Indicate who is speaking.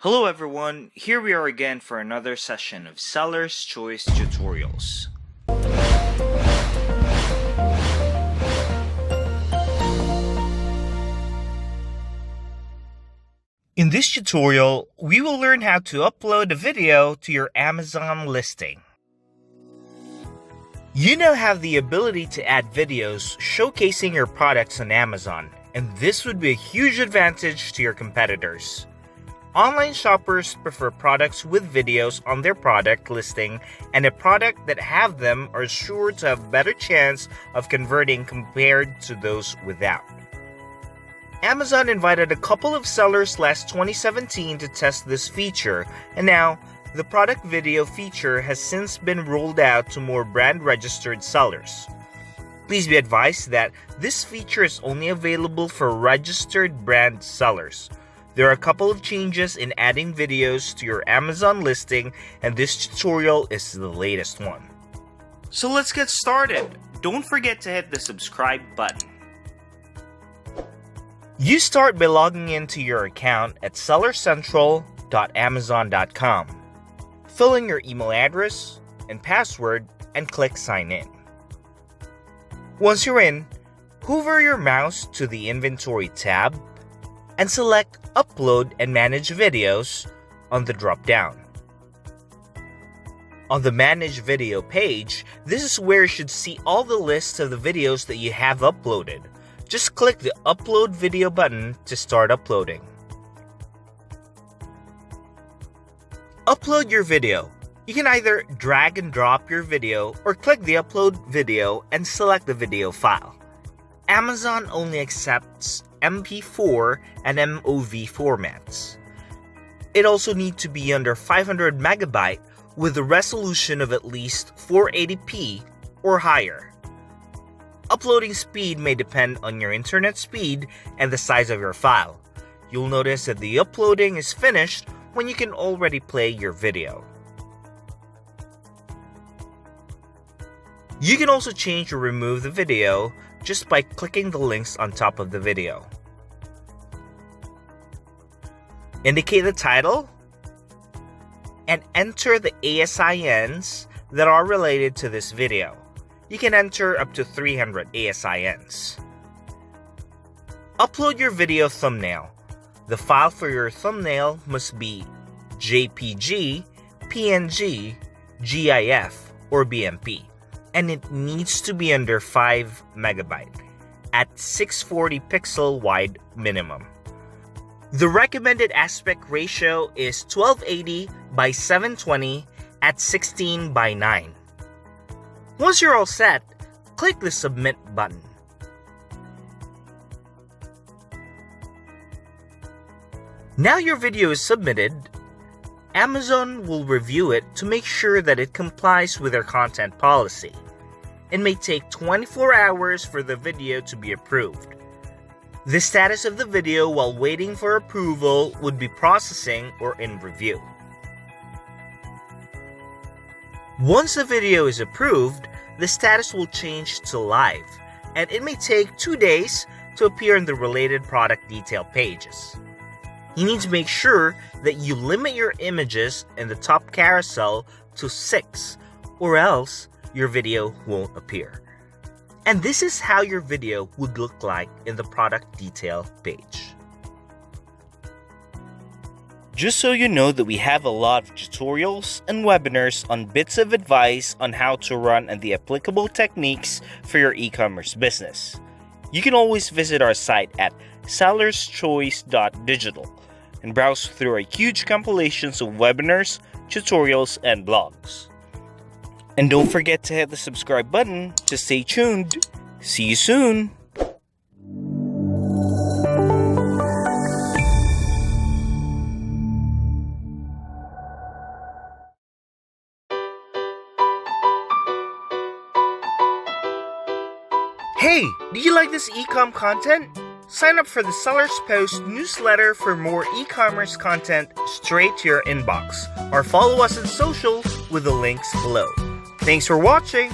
Speaker 1: Hello everyone, here we are again for another session of Seller's Choice Tutorials. In this tutorial, we will learn how to upload a video to your Amazon listing. You now have the ability to add videos showcasing your products on Amazon, and this would be a huge advantage to your competitors. Online shoppers prefer products with videos on their product listing, and a product that have them are sure to have better chance of converting compared to those without. Amazon invited a couple of sellers last 2017 to test this feature, and now the product video feature has since been rolled out to more brand-registered sellers. Please be advised that this feature is only available for registered brand sellers. There are a couple of changes in adding videos to your Amazon listing, and this tutorial is the latest one. So let's get started. Don't forget to hit the subscribe button. You start by logging into your account at sellercentral.amazon.com. Fill in your email address and password and click sign in. Once you're in, hover your mouse to the inventory tab and select Upload and Manage Videos on the drop-down. On the Manage Video page, this is where you should see all the lists of the videos that you have uploaded. Just click the Upload Video button to start uploading. Upload your video. You can either drag and drop your video or click the Upload Video and select the video file. Amazon only accepts MP4 and MOV formats. It also needs to be under 500 MB with a resolution of at least 480p or higher. Uploading speed may depend on your internet speed and the size of your file. You'll notice that the uploading is finished when you can already play your video. You can also change or remove the video just by clicking the links on top of the video. Indicate the title and enter the ASINs that are related to this video. You can enter up to 300 ASINs. Upload your video thumbnail. The file for your thumbnail must be JPG, PNG, GIF, or BMP, and it needs to be under 5 MB at 640 pixel wide minimum. The recommended aspect ratio is 1280 by 720 at 16 by 9. Once you're all set, click the Submit button. Now your video is submitted, Amazon will review it to make sure that it complies with their content policy. It may take 24 hours for the video to be approved. The status of the video while waiting for approval would be processing or in review. Once the video is approved, the status will change to live, and it may take 2 days to appear in the related product detail pages. You need to make sure that you limit your images in the top carousel to 6, or else your video won't appear. And this is how your video would look like in the product detail page. Just so you know that we have a lot of tutorials and webinars on bits of advice on how to run and the applicable techniques for your e-commerce business. You can always visit our site at sellerschoice.digital and browse through our huge compilations of webinars, tutorials, and blogs. And don't forget to hit the subscribe button to stay tuned. See you soon! Hey, do you like this e-com content? Sign up for the Sellers Post newsletter for more e-commerce content straight to your inbox, or follow us on social with the links below. Thanks for watching!